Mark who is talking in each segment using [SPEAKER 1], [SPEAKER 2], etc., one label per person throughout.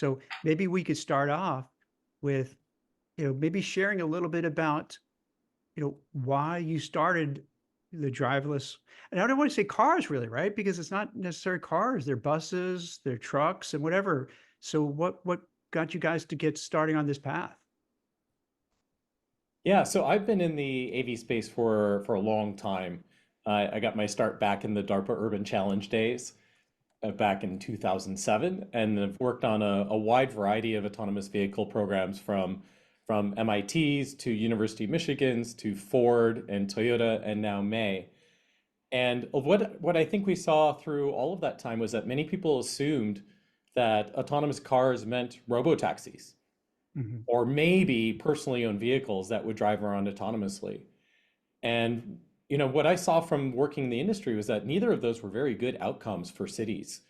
[SPEAKER 1] So maybe we could start off with, maybe sharing a little bit about, why you started the driverless. And I don't want to say cars really, right? Because it's not necessarily cars, they're buses, they're trucks and whatever. So what got you guys to get starting on this path?
[SPEAKER 2] Yeah, so I've been in the AV space for a long time. I got my start back in the DARPA Urban Challenge days, back in 2007, and I've worked on a wide variety of autonomous vehicle programs from MIT's to University of Michigan's to Ford and Toyota and now May. And what I think we saw through all of that time was that many people assumed that autonomous cars meant robo-taxis
[SPEAKER 1] Mhm.
[SPEAKER 2] or maybe personally owned vehicles that would drive around autonomously. And what I saw from working in the industry was that neither of those were very good outcomes for cities.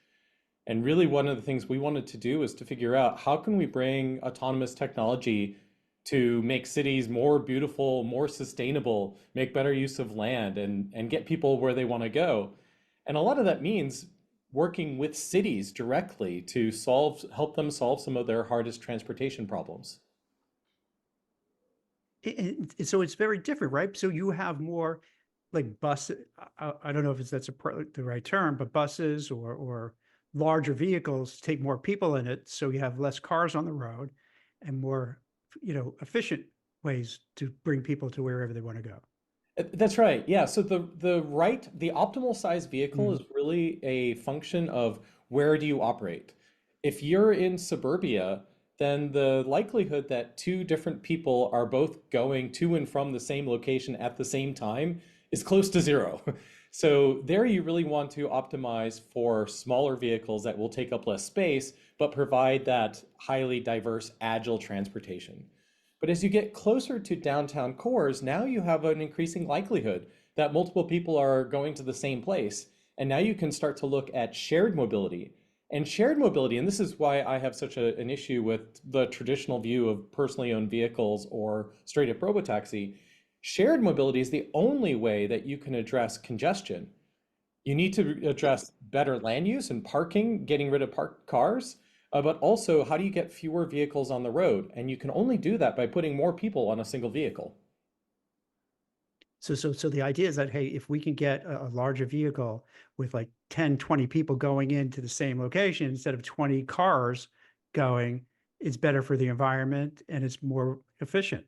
[SPEAKER 2] And really one of the things we wanted to do was to figure out how can we bring autonomous technology to make cities more beautiful, more sustainable, make better use of land and get people where they want to go. And a lot of that means working with cities directly to help them solve some of their hardest transportation problems.
[SPEAKER 1] So it's very different, right? So you have more like bus. I don't know if the right term, but buses or larger vehicles take more people in it, so you have less cars on the road and more, efficient ways to bring people to wherever they want to go.
[SPEAKER 2] That's right. Yeah. So the optimal size vehicle is
[SPEAKER 1] Mhm.
[SPEAKER 2] really a function of where do you operate. If you're in suburbia, then the likelihood that two different people are both going to and from the same location at the same time is close to zero. So there you really want to optimize for smaller vehicles that will take up less space, but provide that highly diverse, agile transportation. But as you get closer to downtown cores, now you have an increasing likelihood that multiple people are going to the same place. And now you can start to look at shared mobility. And shared mobility, and this is why I have such an issue with the traditional view of personally owned vehicles or straight up robotaxi. Shared mobility is the only way that you can address congestion. You need to address better land use and parking, getting rid of parked cars, but also how do you get fewer vehicles on the road? And you can only do that by putting more people on a single vehicle.
[SPEAKER 1] So the idea is that, hey, if we can get a larger vehicle with like 10, 20 people going into the same location instead of 20 cars going, it's better for the environment and it's more efficient.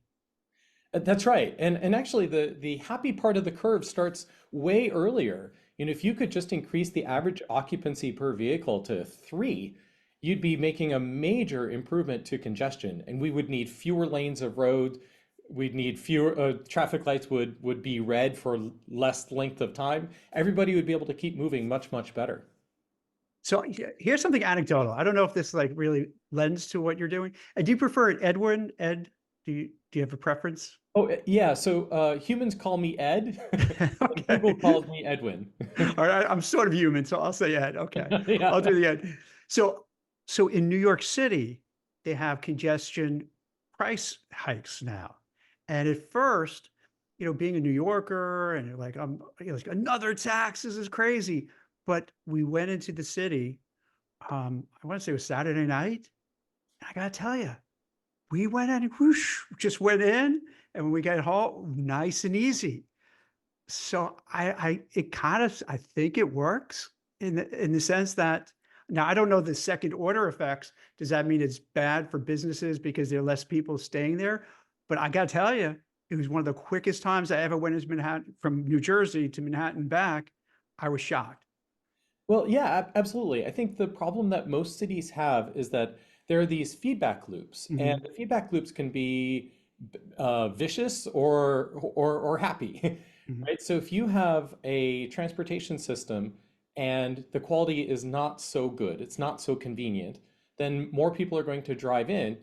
[SPEAKER 2] That's right. And actually the happy part of the curve starts way earlier. If you could just increase the average occupancy per vehicle to 3, you'd be making a major improvement to congestion. And we would need fewer lanes of road. We'd need fewer traffic lights would be red for less length of time. Everybody would be able to keep moving much, much better.
[SPEAKER 1] So here's something anecdotal. I don't know if this like really lends to what you're doing. Do you prefer it Edwin, Ed? Do you have a preference?
[SPEAKER 2] Oh, yeah. So humans call me Ed, and Google
[SPEAKER 1] Okay.
[SPEAKER 2] calls me Edwin.
[SPEAKER 1] All right. I'm sort of human, so I'll say Ed. Okay. I'll
[SPEAKER 2] Yeah.
[SPEAKER 1] do the Ed. So so in New York City, they have congestion price hikes now. And at first, being a New Yorker and you're like, like another tax, this is crazy. But we went into the city, I want to say it was Saturday night. And I gotta tell you, we went in, whoosh, just went in, and when we got home, nice and easy. So it kind of, I think it works in the sense that now I don't know the second order effects. Does that mean it's bad for businesses because there are less people staying there? But I got to tell you, it was one of the quickest times I ever went into Manhattan from New Jersey to Manhattan back. I was shocked.
[SPEAKER 2] Well, yeah, absolutely. I think the problem that most cities have is that there are these feedback loops, and
[SPEAKER 1] Mhm.
[SPEAKER 2] the feedback loops can be vicious or happy,
[SPEAKER 1] Mhm.
[SPEAKER 2] right? So if you have a transportation system and the quality is not so good, it's not so convenient, then more people are going to drive in,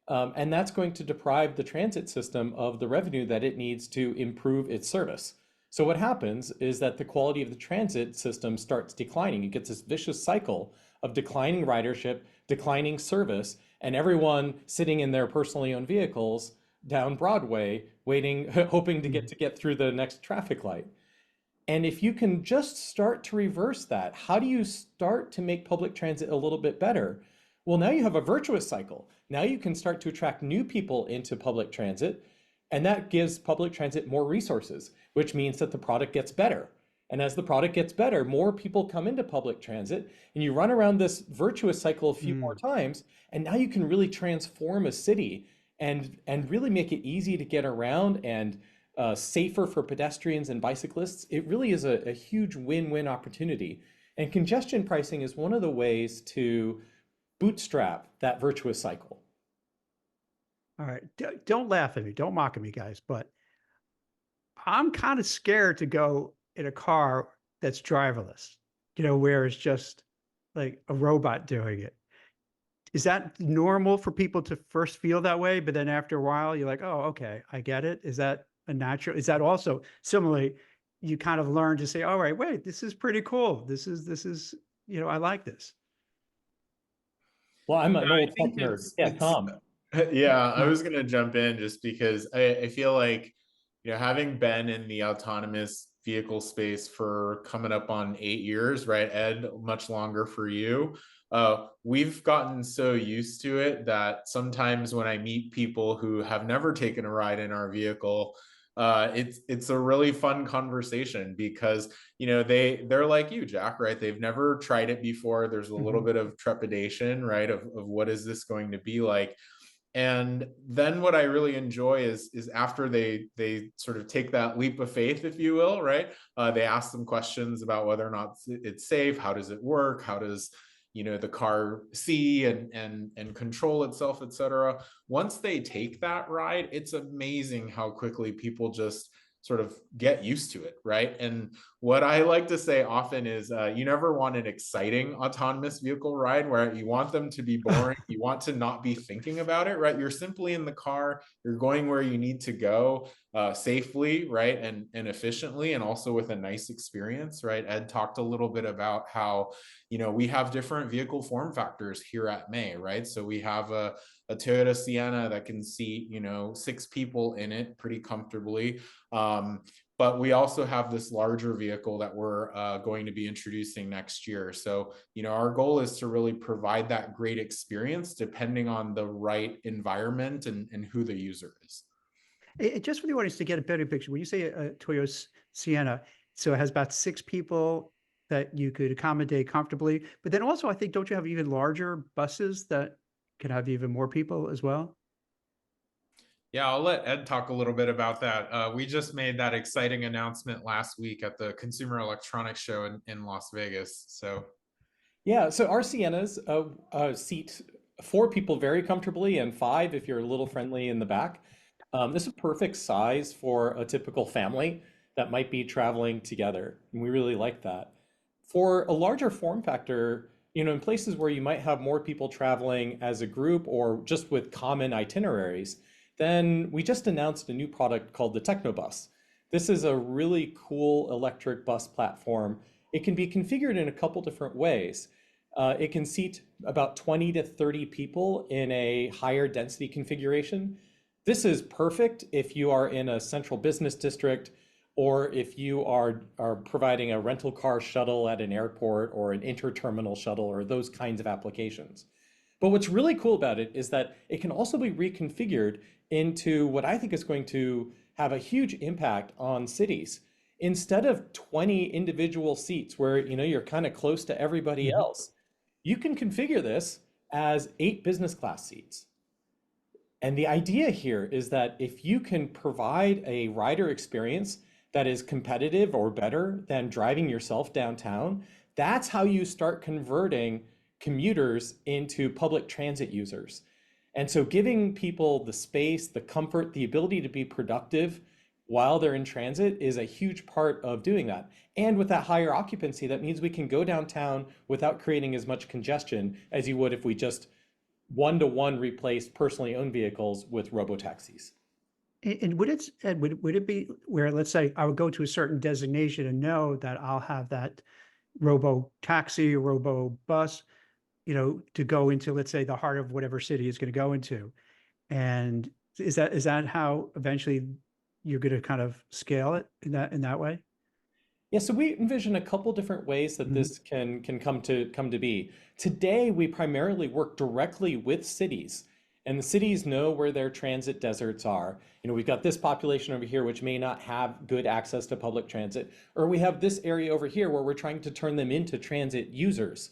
[SPEAKER 2] and that's going to deprive the transit system of the revenue that it needs to improve its service. So what happens is that the quality of the transit system starts declining. It gets this vicious cycle of declining ridership, declining service, and everyone sitting in their personally owned vehicles down Broadway, waiting, hoping
[SPEAKER 1] Mhm.
[SPEAKER 2] to get through the next traffic light. And if you can just start to reverse that, how do you start to make public transit a little bit better? Well, now you have a virtuous cycle. Now you can start to attract new people into public transit, and that gives public transit more resources, which means that the product gets better. And as the product gets better, more people come into public transit, and you run around this virtuous cycle a few more
[SPEAKER 1] Mm.
[SPEAKER 2] times, and now you can really transform a city and really make it easy to get around and safer for pedestrians and bicyclists. It really is a huge win-win opportunity. And congestion pricing is one of the ways to bootstrap that virtuous cycle.
[SPEAKER 1] All right. Don't laugh at me. Don't mock at me, guys. But I'm kind of scared to go in a car that's driverless, where it's just like a robot doing it. Is that normal for people to first feel that way, but then after a while you're like, oh, okay, I get it? Is that a natural? Is that also similarly, you kind of learn to say, all right, wait, this is pretty cool. This is, I like this.
[SPEAKER 2] Well, I'm
[SPEAKER 3] Yeah,
[SPEAKER 2] an
[SPEAKER 3] I
[SPEAKER 2] old tech
[SPEAKER 3] think
[SPEAKER 2] nerd.
[SPEAKER 3] it's
[SPEAKER 2] Yeah,
[SPEAKER 3] it's
[SPEAKER 2] Tom.
[SPEAKER 3] yeah, I
[SPEAKER 1] Uh,
[SPEAKER 3] was gonna jump in just because I feel like, having been in the autonomous vehicle space for coming up on 8 years, right, Ed, much longer for you. We've gotten so used to it that sometimes when I meet people who have never taken a ride in our vehicle, it's a really fun conversation because they're like you, Jack, right? They've never tried it before. There's a little
[SPEAKER 1] mhm.
[SPEAKER 3] bit of trepidation, right? Of what is this going to be like? And then what I really enjoy is after they sort of take that leap of faith, if you will, right? They ask them questions about whether or not it's safe. How does it work? How does the car see and control itself, etc. Once they take that ride, it's amazing how quickly people just sort of get used to it, right? And what I like to say often is, you never want an exciting autonomous vehicle ride where you want them to be boring. You want to not be thinking about it, right? You're simply in the car. You're going where you need to go, safely, right, and efficiently, and also with a nice experience, right? Ed talked a little bit about how we have different vehicle form factors here at May, right? So we have a Toyota Sienna that can seat 6 people in it pretty comfortably. But we also have this larger vehicle that we're going to be introducing next year. So, our goal is to really provide that great experience depending on the right environment and who the user is.
[SPEAKER 1] Just for the audience to get a better picture, when you say a Toyota Sienna, so it has about 6 people that you could accommodate comfortably. But then also, I think, don't you have even larger buses that can have even more people as well?
[SPEAKER 3] Yeah, I'll let Ed talk a little bit about that. We just made that exciting announcement last week at the Consumer Electronics Show in Las Vegas. So
[SPEAKER 2] Yeah, so our Siennas seat 4 people very comfortably and 5 if you're a little friendly in the back. This is a perfect size for a typical family that might be traveling together, and we really like that. For a larger form factor, in places where you might have more people traveling as a group or just with common itineraries, then we just announced a new product called the Technobus. This is a really cool electric bus platform. It can be configured in a couple different ways. It can seat about 20 to 30 people in a higher density configuration. This is perfect if you are in a central business district or if you are providing a rental car shuttle at an airport or an interterminal shuttle or those kinds of applications. But what's really cool about it is that it can also be reconfigured into what I think is going to have a huge impact on cities. Instead of 20 individual seats where you're kind of close to everybody
[SPEAKER 1] Mhm.
[SPEAKER 2] else, you can configure this as 8 business class seats. And the idea here is that if you can provide a rider experience that is competitive or better than driving yourself downtown, that's how you start converting commuters into public transit users. And so giving people the space, the comfort, the ability to be productive while they're in transit is a huge part of doing that. And with that higher occupancy, that means we can go downtown without creating as much congestion as you would if we just one-to-one replaced personally owned vehicles with robo-taxis.
[SPEAKER 1] And would it be where, let's say, I would go to a certain designation and know that I'll have that robo taxi or robo bus, to go into, let's say, the heart of whatever city it's going to go into. And is that how eventually you're going to kind of scale it in that way?
[SPEAKER 2] Yeah, so we envision a couple different ways that
[SPEAKER 1] Mhm.
[SPEAKER 2] this can come to be. Today, we primarily work directly with cities, and the cities know where their transit deserts are. We've got this population over here which may not have good access to public transit, or we have this area over here where we're trying to turn them into transit users.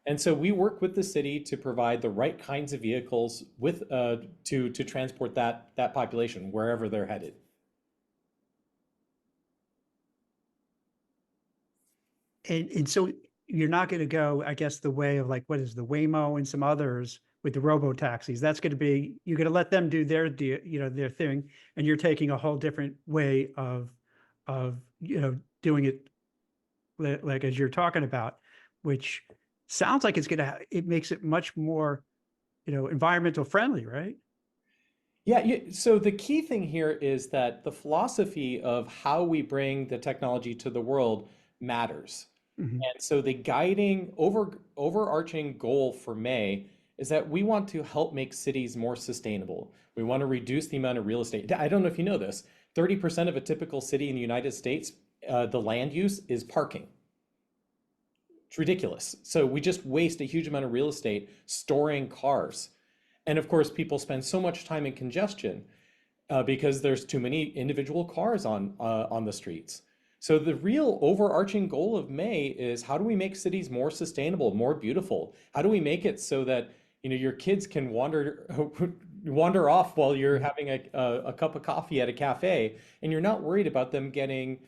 [SPEAKER 2] And so we work with the city to provide the right kinds of vehicles with to transport that population wherever they're headed.
[SPEAKER 1] And so you're not going to go, I guess, the way of like what is the Waymo and some others with the robo taxis. That's going to be you're going to let them do their their thing, and you're taking a whole different way of doing it like as you're talking about, which sounds like it makes it much more environmental friendly, right?
[SPEAKER 2] Yeah, so the key thing here is that the philosophy of how we bring the technology to the world matters.
[SPEAKER 1] Mhm.
[SPEAKER 2] And so the guiding overarching goal for May is that we want to help make cities more sustainable. We want to reduce the amount of real estate. I don't know if you know this, 30% of a typical city in the United States, the land use is parking. It's ridiculous. So we just waste a huge amount of real estate storing cars. And of course, people spend so much time in congestion because there's too many individual cars on the streets. So the real overarching goal of May is how do we make cities more sustainable, more beautiful? How do we make it so that your kids can wander off while you're having a cup of coffee at a cafe, and you're not worried about them getting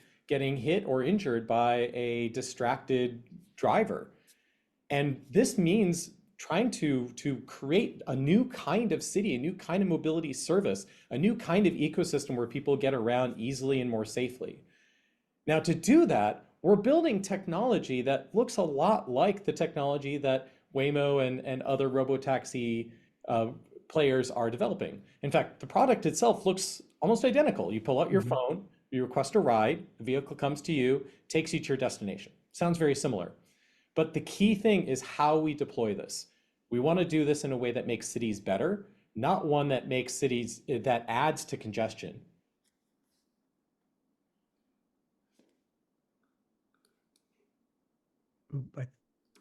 [SPEAKER 2] hit or injured by a distracted driver. And this means trying to create a new kind of city, a new kind of mobility service, a new kind of ecosystem where people get around easily and more safely. Now, to do that, we're building technology that looks a lot like the technology that Waymo and other robotaxi uh, players are developing. In fact, the product itself looks almost identical. You pull out your
[SPEAKER 1] Mhm.
[SPEAKER 2] phone, you request a ride, the vehicle comes to you, takes you to your destination. Sounds very similar. But the key thing is how we deploy this. We want to do this in a way that makes cities better, not one that makes cities that adds to congestion.
[SPEAKER 1] But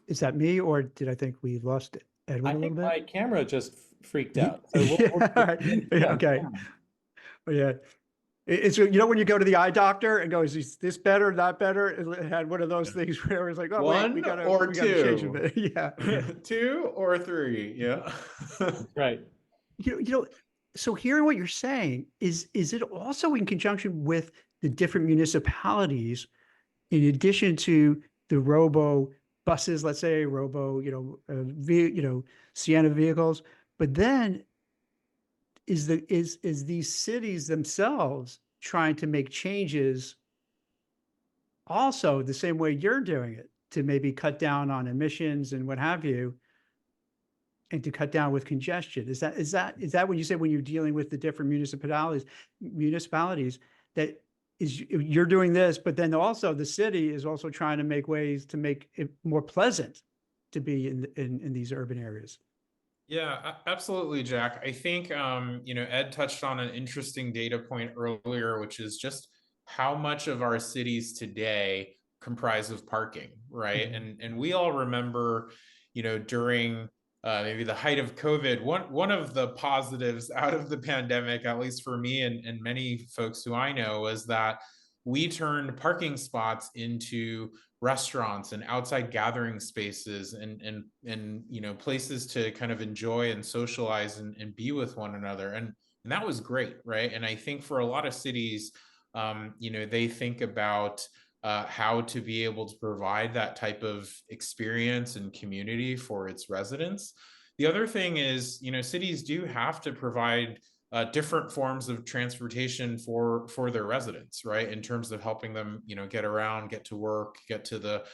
[SPEAKER 1] is that me, or did I think we lost
[SPEAKER 2] I
[SPEAKER 1] Edwin a
[SPEAKER 2] think
[SPEAKER 1] little bit?
[SPEAKER 2] my camera just freaked
[SPEAKER 1] Ye
[SPEAKER 2] out. So we'll
[SPEAKER 1] yeah, all right. Yeah, okay. Yeah. It's when you go to the eye doctor and go, "Is this better, not better?" It had one of those things where it's like, "Oh, wait,
[SPEAKER 3] One or
[SPEAKER 1] we gotta change a
[SPEAKER 3] two,
[SPEAKER 1] bit." Yeah.
[SPEAKER 3] two or three. Yeah.
[SPEAKER 2] right.
[SPEAKER 1] You know you know, so hearing what you're saying, is it also in conjunction with the different municipalities, in addition to the robo buses, let's say, robo, Sienna vehicles, but then is these cities themselves trying to make changes also the same way you're doing it to maybe cut down on emissions and what have you, and to cut down with congestion? Is that what you say when you're dealing with the different municipalities that is you're doing this, but then also the city is also trying to make ways to make it more pleasant to be in these urban areas?
[SPEAKER 3] Yeah, absolutely, Jack. I think Ed touched on an interesting data point earlier, which is just how much of our cities today comprise of parking, right?
[SPEAKER 1] Mhm.
[SPEAKER 3] And we all remember, during maybe the height of COVID, one of the positives out of the pandemic, at least for me and many folks who I know, was that we turned parking spots into restaurants and outside gathering spaces and places to kind of enjoy and socialize and be with one another, and that was great, right? And I think for a lot of cities, they think about how to be able to provide that type of experience and community for its residents. The other thing is, cities do have to provide different forms of transportation for their residents, right? In terms of helping them, get around, get to work, get to the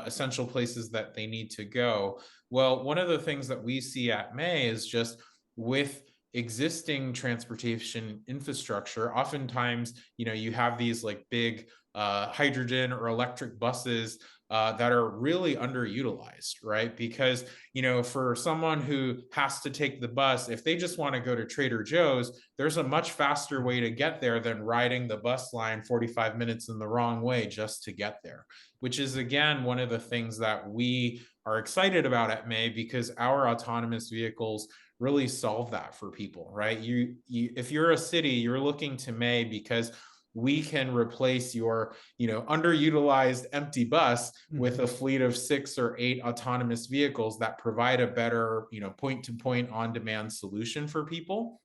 [SPEAKER 3] essential places that they need to go. Well, one of the things that we see at May is just with existing transportation infrastructure, oftentimes, you have these like big hydrogen or electric buses that are really underutilized, right? Because, for someone who has to take the bus, if they just want to go to Trader Joe's, there's a much faster way to get there than riding the bus line 45 minutes in the wrong way just to get there, which is, again, one of the things that we are excited about at May, because our autonomous vehicles really solve that for people, right? If you're a city, you're looking to May because we can replace your underutilized empty bus with a fleet of 6 or 8 autonomous vehicles that provide a better point to point on demand solution for people,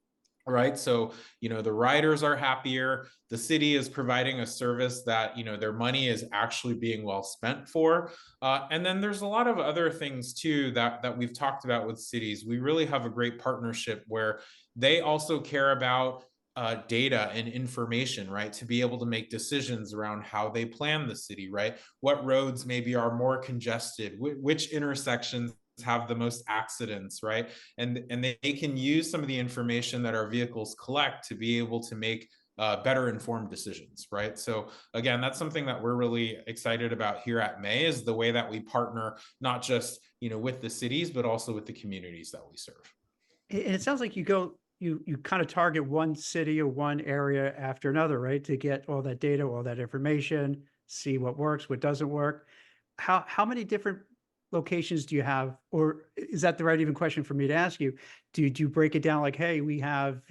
[SPEAKER 3] right? So the riders are happier, the city is providing a service that their money is actually being well spent for, and then there's a lot of other things too that we've talked about with cities. We really have a great partnership where they also care about data and information, right? To be able to make decisions around how they plan the city, right? What roads maybe are more congested, which intersections have the most accidents, right? And they can use some of the information that our vehicles collect to be able to make better informed decisions, right? So again, that's something that we're really excited about here at May, is the way that we partner not just with the cities, but also with the communities that we serve.
[SPEAKER 1] And it sounds like you kind of target one city or one area after another, right? To get all that data, all that information, see what works, what doesn't work. How many different locations do you have? Or is that the right even question for me to ask you? Do you break it down like, hey, we have,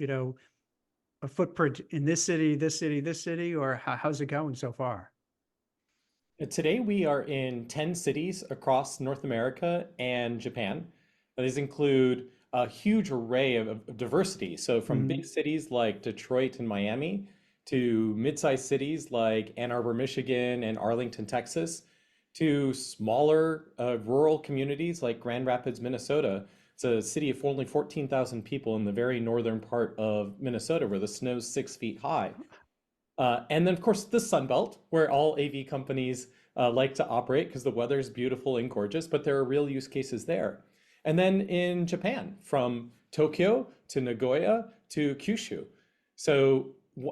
[SPEAKER 1] a footprint in this city, this city, this city, or how's it going so far?
[SPEAKER 2] Today we are in 10 cities across North America and Japan. These include a huge array of diversity. So from big cities like Detroit and Miami to mid-sized cities like Ann Arbor, Michigan and Arlington, Texas, to smaller rural communities like Grand Rapids, Minnesota. It's a city of only 14,000 people in the very northern part of Minnesota where the snow's 6 feet high. And then, of course, the Sun Belt, where all AV companies like to operate because the weather is beautiful and gorgeous, but there are real use cases there. And then in Japan, from Tokyo to Nagoya to Kyushu. So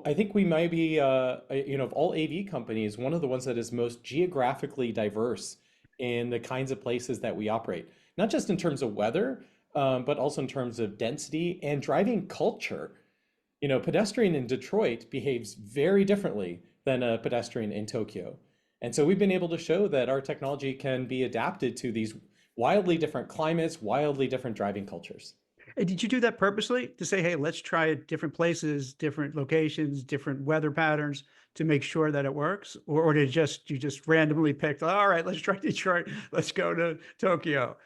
[SPEAKER 2] I think we might be, of all AV companies, one of the ones that is most geographically diverse in the kinds of places that we operate, not just in terms of weather, but also in terms of density and driving culture. Pedestrian in Detroit behaves very differently than a pedestrian in Tokyo. And so we've been able to show that our technology can be adapted to these wildly different climates, wildly different driving cultures.
[SPEAKER 1] And did you do that purposely to say, hey, let's try it different places, different locations, different weather patterns to make sure that it works? Or did you just randomly picked, all right, let's try Detroit, let's go to Tokyo?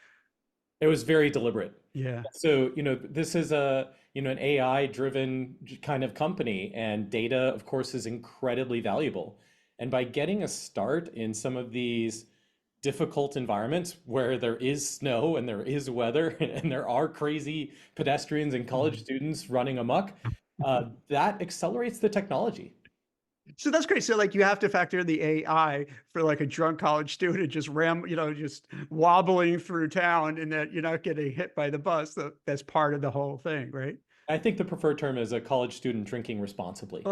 [SPEAKER 2] It was very deliberate.
[SPEAKER 1] Yeah.
[SPEAKER 2] So, this is an AI driven kind of company, and data, of course, is incredibly valuable. And by getting a start in some of these difficult environments where there is snow and there is weather and there are crazy pedestrians and college students running amok, that accelerates the technology.
[SPEAKER 1] So that's great. So like you have to factor in the AI for like a drunk college student just just wobbling through town and that you're not getting hit by the bus. That's part of the whole thing, right?
[SPEAKER 2] I think the preferred term is a college student drinking responsibly.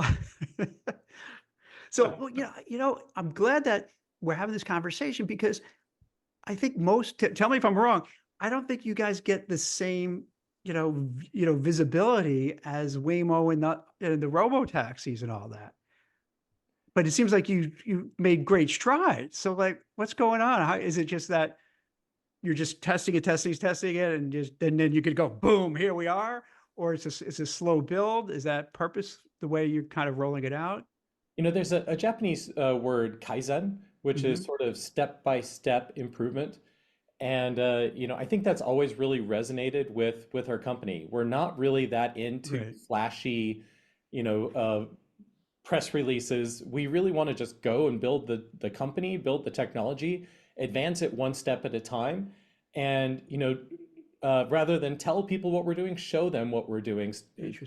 [SPEAKER 1] So, well, I'm glad that we're having this conversation because I think tell me if I'm wrong. I don't think you guys get the same, visibility as Waymo and the robo taxis and all that. But it seems like you made great strides. So like, what's going on? How is it just that you're just testing it, and then you could go boom, here we are? Or it's a slow build? Is that purpose the way you're kind of rolling it out?
[SPEAKER 2] There's a Japanese word kaizen, which is sort of step-by-step improvement. And I think that's always really resonated with our company. We're not really that into
[SPEAKER 1] Right.
[SPEAKER 2] flashy, press releases. We really want to just go and build the company, build the technology, advance it one step at a time. And, rather than tell people what we're doing, show them what we're doing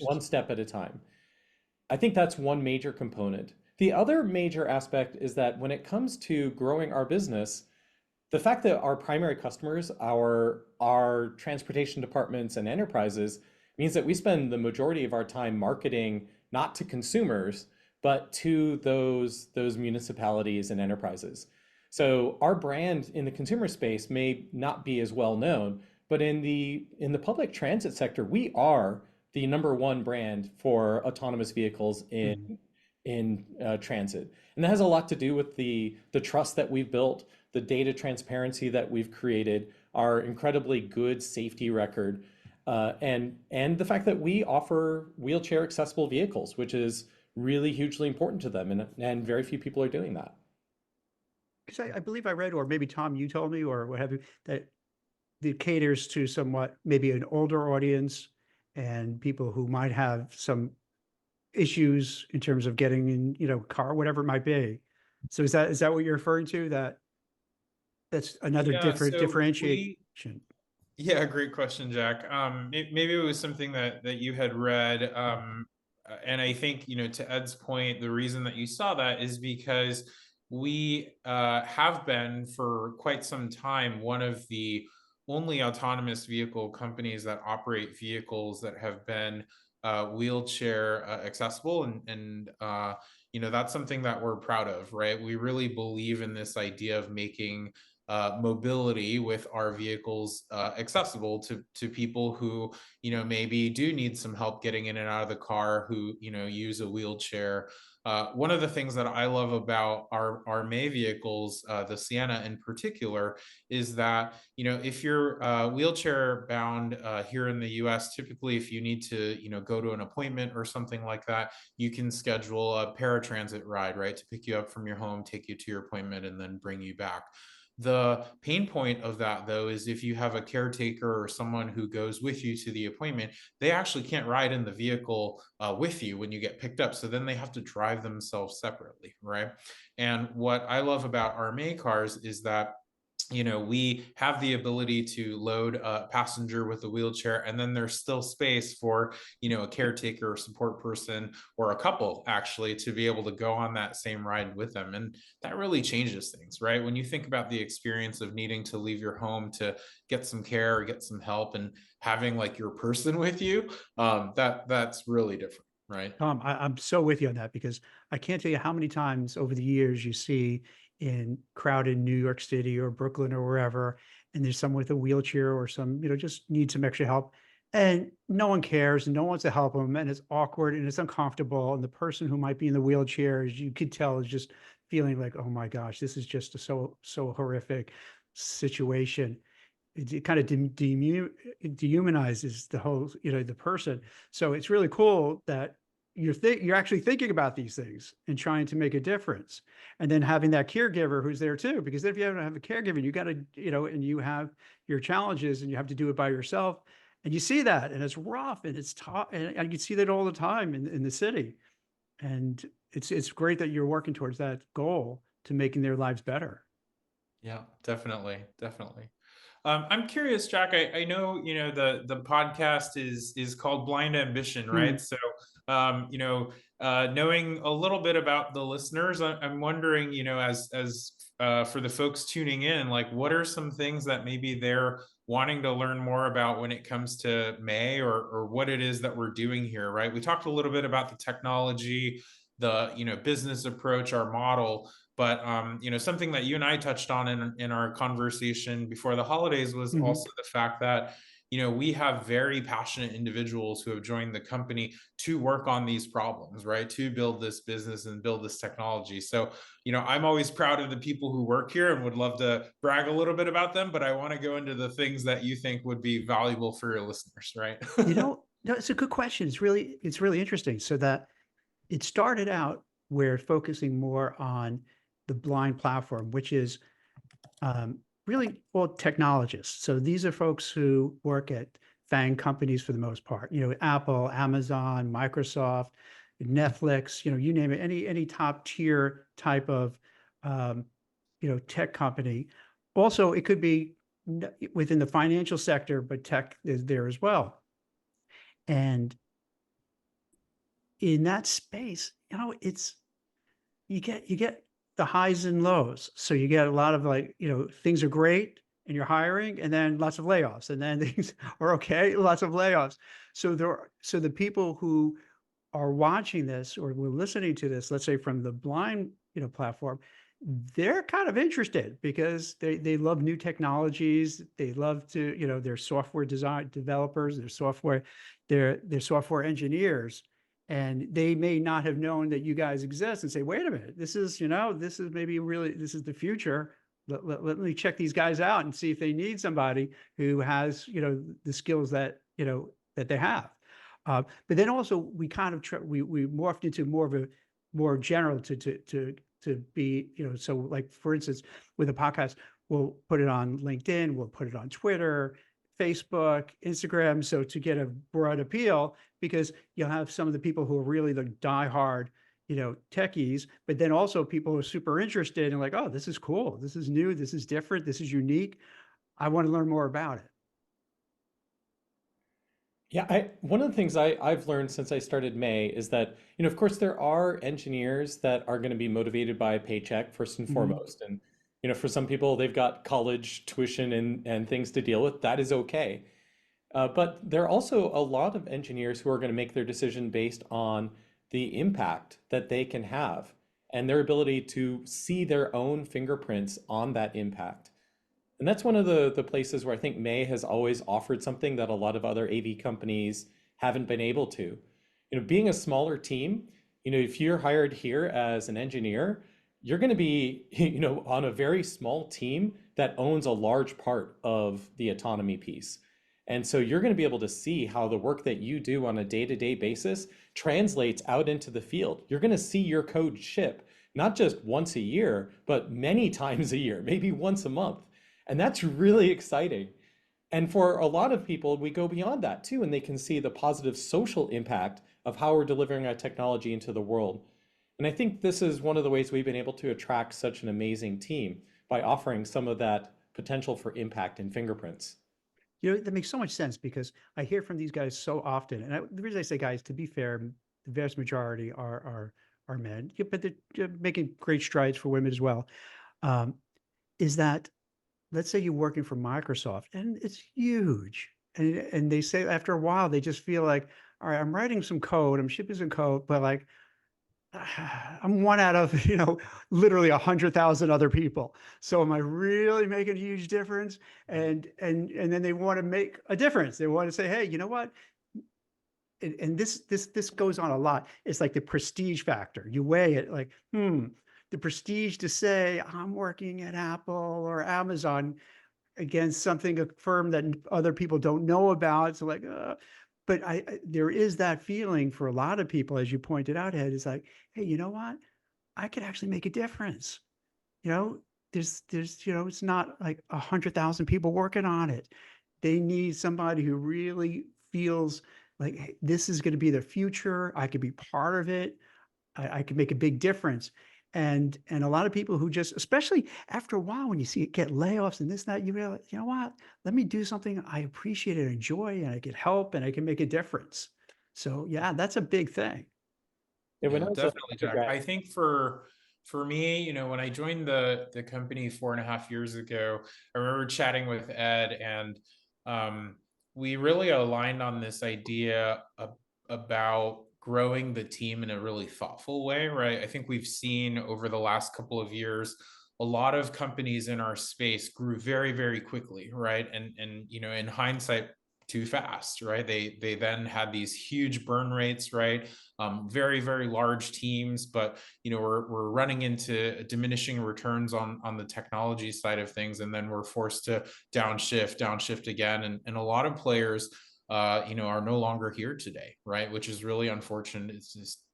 [SPEAKER 2] one step at a time. I think that's one major component. The other major aspect is that when it comes to growing our business, the fact that our primary customers are transportation departments and enterprises means that we spend the majority of our time marketing not to consumers, but to those municipalities and enterprises. So our brand in the consumer space may not be as well known, but in the public transit sector, we are the number one brand for autonomous vehicles
[SPEAKER 1] Mhm.
[SPEAKER 2] in transit, and that has a lot to do with the trust that we've built, the data transparency that we've created, our incredibly good safety record, and the fact that we offer wheelchair accessible vehicles, which is really hugely important to them, and very few people are doing that.
[SPEAKER 1] Because I believe I read, or maybe Tom, you told me, or what have you, that it caters to somewhat maybe an older audience and people who might have some issues in terms of getting in, car, whatever it might be. So is that what you're referring to? That's another
[SPEAKER 4] Yeah,
[SPEAKER 1] different
[SPEAKER 4] so we
[SPEAKER 1] differentiation.
[SPEAKER 4] yeah, great question, Jack. Maybe it was something that you had read, and I think, to Ed's point, the reason that you saw that is because we have been for quite some time one of the only autonomous vehicle companies that operate vehicles that have been wheelchair accessible, and that's something that we're proud of, right? We really believe in this idea of making mobility with our vehicles accessible to people who maybe do need some help getting in and out of the car, who use a wheelchair. One of the things that I love about our May vehicles, the Sienna in particular, is that if you're wheelchair bound here in the U.S., typically if you need to go to an appointment or something like that, you can schedule a paratransit ride, right, to pick you up from your home, take you to your appointment, and then bring you back. The pain point of that, though, is if you have a caretaker or someone who goes with you to the appointment, they actually can't ride in the vehicle with you when you get picked up. So then they have to drive themselves separately, right? And what I love about our May cars is that we have the ability to load a passenger with a wheelchair, and then there's still space for a caretaker or support person, or a couple actually, to be able to go on that same ride with them. And that really changes things, right? When you think about the experience of needing to leave your home to get some care or get some help, and having like your person with you, that's really different, right?
[SPEAKER 1] Tom, I'm so with you on that because I can't tell you how many times over the years you see in crowded New York City or Brooklyn or wherever, and there's someone with a wheelchair or some, just need some extra help. And no one cares and no one wants to help them. And it's awkward and it's uncomfortable. And the person who might be in the wheelchair, as you could tell, is just feeling like, oh my gosh, this is just a so horrific situation. It kind of dehumanizes the whole, the person. So it's really cool that you're actually thinking about these things and trying to make a difference, and then having that caregiver who's there too. Because if you don't have a caregiver, you got to, and you have your challenges, and you have to do it by yourself, and you see that, and it's rough, and it's tough, and you see that all the time in the city. And it's great that you're working towards that goal to making their lives better.
[SPEAKER 4] Yeah, definitely, definitely. I'm curious, Jack. I know the podcast is called Blind Ambition, right?
[SPEAKER 1] Mhm.
[SPEAKER 4] So, knowing a little bit about the listeners, I'm wondering, as for the folks tuning in, like, what are some things that maybe they're wanting to learn more about when it comes to May, or what it is that we're doing here, right? We talked a little bit about the technology, the business approach, our model. But something that you and I touched on in our conversation before the holidays was
[SPEAKER 1] Mhm.
[SPEAKER 4] also the fact that we have very passionate individuals who have joined the company to work on these problems, right? To build this business and build this technology. So I'm always proud of the people who work here and would love to brag a little bit about them. But I want to go into the things that you think would be valuable for your listeners, right?
[SPEAKER 1] No, it's a good question. It's really interesting. So that it started out where focusing more on the blind platform, which is really all technologists. So these are folks who work at FANG companies for the most part. Apple, Amazon, Microsoft, Netflix. You name it. Any top tier type of tech company. Also, it could be within the financial sector, but tech is there as well. And in that space, it's you get the highs and lows. So you get a lot of, like, things are great and you're hiring, and then lots of layoffs, and then things are okay, lots of layoffs. So the people who are watching this or were listening to this, let's say from the blind, platform, they're kind of interested because they love new technologies. They love to, they're software design developers, they're software engineers, and they may not have known that you guys exist and say, wait a minute, this is maybe really, this is the future. Let me check these guys out and see if they need somebody who has, the skills that, that they have. But then also we kind of we morphed into more of a more general to be, so like for instance, with a podcast, we'll put it on LinkedIn, we'll put it on Twitter, Facebook, Instagram. So to get a broad appeal, because you'll have some of the people who are really the diehard, techies, but then also people who are super interested and like, oh, this is cool. This is new. This is different. This is unique. I want to learn more about it.
[SPEAKER 2] Yeah, one of the things I've learned since I started May is that, of course, there are engineers that are going to be motivated by a paycheck first and
[SPEAKER 1] Mhm.
[SPEAKER 2] foremost. And, for some people, they've got college tuition and things to deal with. That is okay. But there are also a lot of engineers who are going to make their decision based on the impact that they can have and their ability to see their own fingerprints on that impact. And that's one of the places where I think May has always offered something that a lot of other AV companies haven't been able to. Being a smaller team, if you're hired here as an engineer, you're going to be, on a very small team that owns a large part of the autonomy piece. And so you're going to be able to see how the work that you do on a day-to-day basis translates out into the field. You're going to see your code ship, not just once a year, but many times a year, maybe once a month. And that's really exciting. And for a lot of people, we go beyond that too, and they can see the positive social impact of how we're delivering our technology into the world. And I think this is one of the ways we've been able to attract such an amazing team by offering some of that potential for impact and fingerprints.
[SPEAKER 1] That makes so much sense because I hear from these guys so often. And the reason I say guys, to be fair, the vast majority are men, but they're making great strides for women as well. Um, is that, let's say you're working for Microsoft and it's huge. And they say after a while, they just feel like, all right, I'm writing some code, I'm shipping some code, but like, I'm one out of, literally 100,000 other people. So am I really making a huge difference? And then they want to make a difference. They want to say, hey, you know what? And this goes on a lot. It's like the prestige factor. You weigh it like, the prestige to say I'm working at Apple or Amazon against something, a firm that other people don't know about. So like, but there is that feeling for a lot of people, as you pointed out, Ed, is like, hey, you know what? I could actually make a difference. You know, it's not like 100,000 people working on it. They need somebody who really feels like, hey, this is going to be the future. I could be part of it. I could make a big difference. And a lot of people who just, especially after a while, when you see it get layoffs and this, that, you realize, you know what? Let me do something I appreciate and enjoy, and I can help and I can make a difference. So yeah, that's a big thing.
[SPEAKER 2] Yeah, when
[SPEAKER 4] Yeah,
[SPEAKER 2] I was a
[SPEAKER 4] definitely, Jack.
[SPEAKER 2] undergrad,
[SPEAKER 4] I think for me, when I joined the company 4.5 years ago, I remember chatting with Ed, and we really aligned on this idea about growing the team in a really thoughtful way, right? I think we've seen over the last couple of years a lot of companies in our space grew very, very quickly, right? And in hindsight, too fast, right? They then had these huge burn rates, right? Very, very large teams, but we're running into diminishing returns on the technology side of things, and then we're forced to downshift again, and a lot of players are no longer here today, right? Which is really unfortunate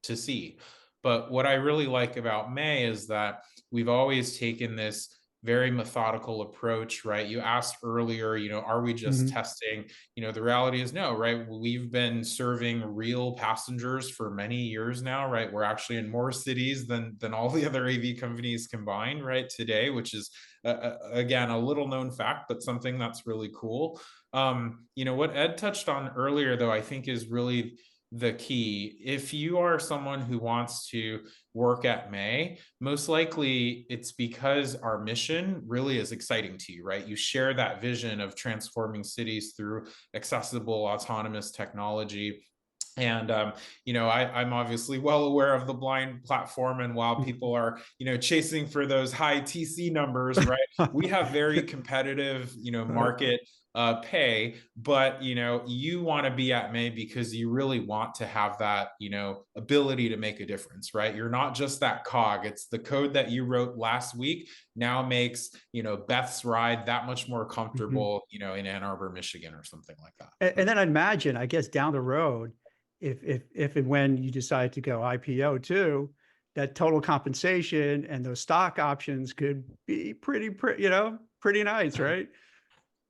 [SPEAKER 4] to see. But what I really like about May is that we've always taken this very methodical approach, right? You asked earlier, are we just
[SPEAKER 1] Mhm.
[SPEAKER 4] testing? The reality is no, right? We've been serving real passengers for many years now, right? We're actually in more cities than all the other AV companies combined, right? Today, which is again a little known fact, but something that's really cool. What Ed touched on earlier, though, I think is really the key. If you are someone who wants to work at May, most likely it's because our mission really is exciting to you, right? You share that vision of transforming cities through accessible autonomous technology. And I'm obviously well aware of the blind platform, and while people are chasing for those high TC numbers, right, we have very competitive market pay, but you want to be at May because you really want to have that ability to make a difference, right? You're not just that cog. It's the code that you wrote last week now makes Beth's ride that much more comfortable in Ann Arbor, Michigan, or something like that.
[SPEAKER 1] And then I imagine, I guess, down the road, if and when you decide to go IPO too, that total compensation and those stock options could be pretty nice, right?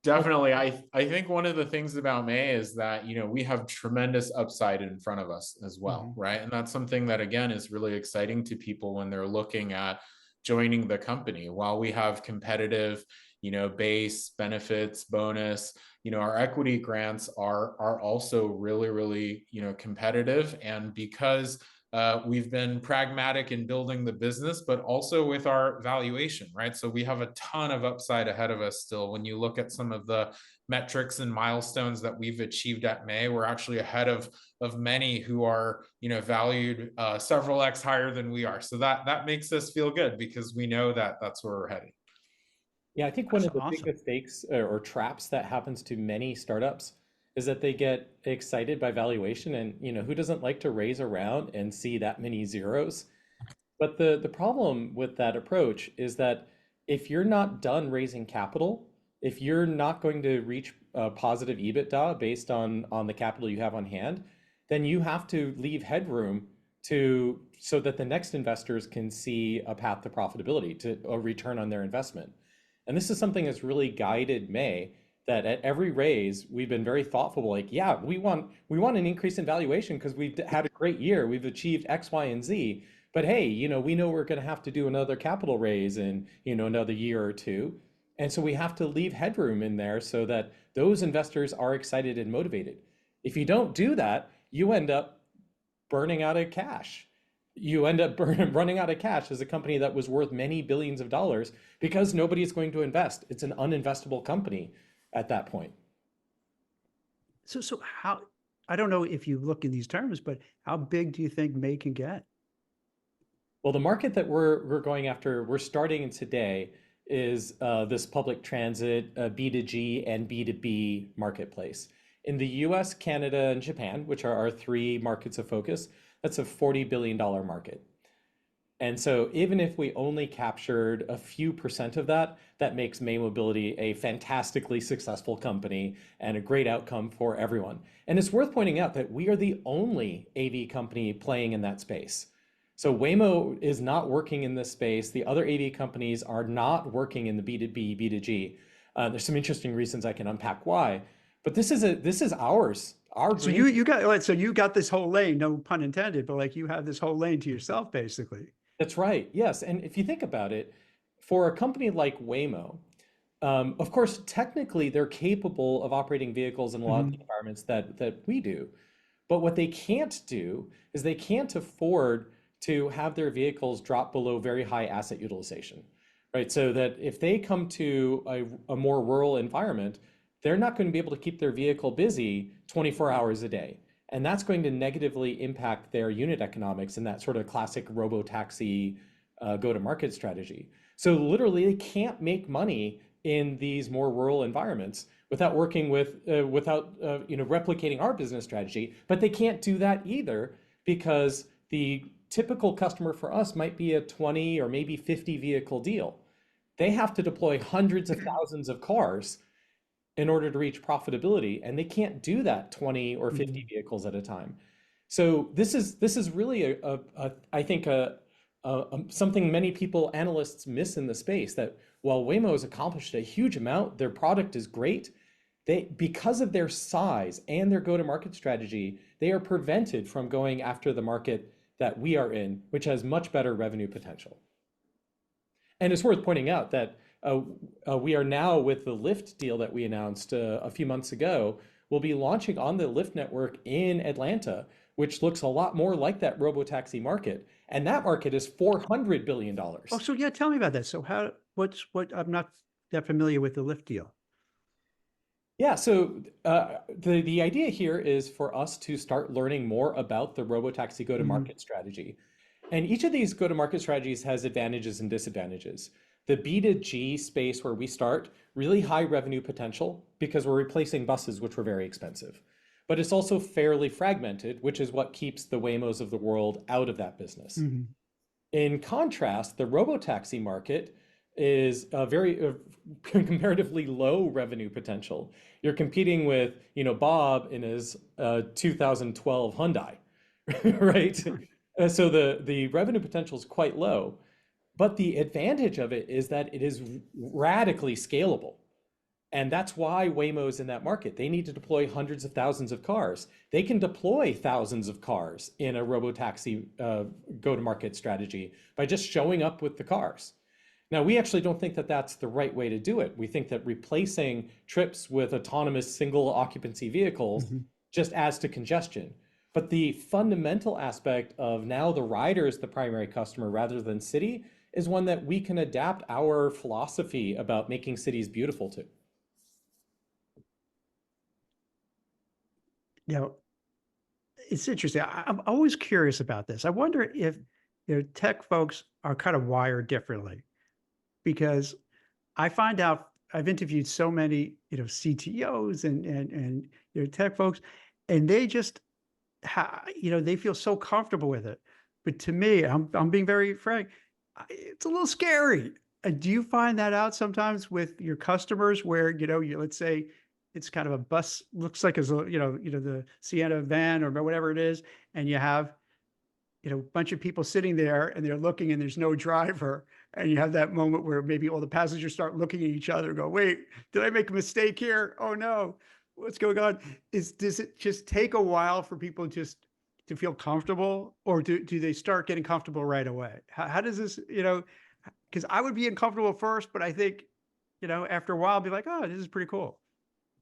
[SPEAKER 3] Definitely. I think one of the things about May is that, we have tremendous upside in front of us as well, right? And that's something that, again, is really exciting to people when they're looking at joining the company. While we have competitive, base benefits, bonus, our equity grants are also really, really, competitive. And because we've been pragmatic in building the business, but also with our valuation, right? So we have a ton of upside ahead of us still. When you look at some of the metrics and milestones that we've achieved at May, we're actually ahead of many who are, valued several X higher than we are. So that makes us feel good because we know that that's where we're heading.
[SPEAKER 2] Yeah, I think one
[SPEAKER 1] That's
[SPEAKER 2] of the big
[SPEAKER 1] awesome.
[SPEAKER 2] mistakes or traps that happens to many startups is that they get excited by valuation, and who doesn't like to raise around and see that many zeros? But the problem with that approach is that if you're not done raising capital, if you're not going to reach positive EBITDA based on the capital you have on hand, then you have to leave headroom so that the next investors can see a path to profitability, to a return on their investment. And this is something that's really guided May, that at every raise, we've been very thoughtful, like, yeah, we want an increase in valuation because we've had a great year. We've achieved X, Y, and Z. But hey, we know we're going to have to do another capital raise in, another year or two. And so we have to leave headroom in there so that those investors are excited and motivated. If you don't do that, you end up burning out of cash. You end up running out of cash as a company that was worth many billions of dollars because nobody is going to invest. It's an uninvestable company at that point.
[SPEAKER 1] So how, I don't know if you look in these terms, but how big do you think May can get?
[SPEAKER 2] Well, the market that we're going after, we're starting in today, is this public transit B2G and B2B marketplace. In the US, Canada, and Japan, which are our three markets of focus, that's a $40 billion market. And so even if we only captured a few percent of that, that makes May Mobility a fantastically successful company and a great outcome for everyone. And it's worth pointing out that we are the only AV company playing in that space. So Waymo is not working in this space. The other AV companies are not working in the B2B, B2G. There's some interesting reasons I can unpack why, but this is ours.
[SPEAKER 1] So you got this whole lane, no pun intended, but like you have this whole lane to yourself, basically.
[SPEAKER 2] That's right. Yes. And if you think about it, for a company like Waymo, of course, technically they're capable of operating vehicles in a lot of the environments that we do. But what they can't do is they can't afford to have their vehicles drop below very high asset utilization, right? So that if they come to a more rural environment, they're not going to be able to keep their vehicle busy 24 hours a day. And that's going to negatively impact their unit economics in that sort of classic robo-taxi go-to-market strategy. So literally, they can't make money in these more rural environments without working without replicating our business strategy. But they can't do that either because the typical customer for us might be a 20 or maybe 50 vehicle deal. They have to deploy hundreds of thousands of cars in order to reach profitability, and they can't do that 20 or 50 vehicles at a time. So this is really I think something many people, analysts, miss in the space, that while Waymo has accomplished a huge amount, their product is great, because of their size and their go-to-market strategy, they are prevented from going after the market that we are in, which has much better revenue potential. And it's worth pointing out that we are now, with the Lyft deal that we announced a few months ago, we'll be launching on the Lyft network in Atlanta, which looks a lot more like that robo-taxi market. And that market is $400 billion.
[SPEAKER 1] Oh, so yeah, tell me about that. So what, I'm not that familiar with the Lyft deal.
[SPEAKER 2] Yeah, so the idea here is for us to start learning more about the robotaxi
[SPEAKER 1] Mhm.
[SPEAKER 2] go-to-market strategy. And each of these go-to-market strategies has advantages and disadvantages. The B2G space where we start, really high revenue potential because we're replacing buses, which were very expensive. But it's also fairly fragmented, which is what keeps the Waymos of the world out of that business.
[SPEAKER 1] Mhm.
[SPEAKER 2] In contrast, the robotaxi market is a very comparatively low revenue potential. You're competing with, Bob in his 2012 Hyundai, right? So the revenue potential is quite low, but the advantage of it is that it is radically scalable. And that's why Waymo's in that market. They need to deploy hundreds of thousands of cars. They can deploy thousands of cars in a robotaxi go-to-market strategy by just showing up with the cars. Now, we actually don't think that that's the right way to do it. We think that replacing trips with autonomous single occupancy vehicles
[SPEAKER 1] Mhm.
[SPEAKER 2] just adds to congestion. But the fundamental aspect of now the rider is the primary customer rather than city is one that we can adapt our philosophy about making cities beautiful to.
[SPEAKER 1] You know, it's interesting. I'm always curious about this. I wonder if tech folks are kind of wired differently because I find out I've interviewed so many CTOs and tech folks, and they just they feel so comfortable with it. But to me, I'm being very frank, it's a little scary. Do you find that out sometimes with your customers where, let's say it's kind of a bus, looks like as a, the Sienna van or whatever it is, and you have, a bunch of people sitting there and they're looking and there's no driver. And you have that moment where maybe all the passengers start looking at each other and go, wait, did I make a mistake here? Oh no, what's going on? Does it just take a while for people just to feel comfortable, or do they start getting comfortable right away? How does this, because I would be uncomfortable first, but I think, after a while, I'll be like, oh, this is pretty cool.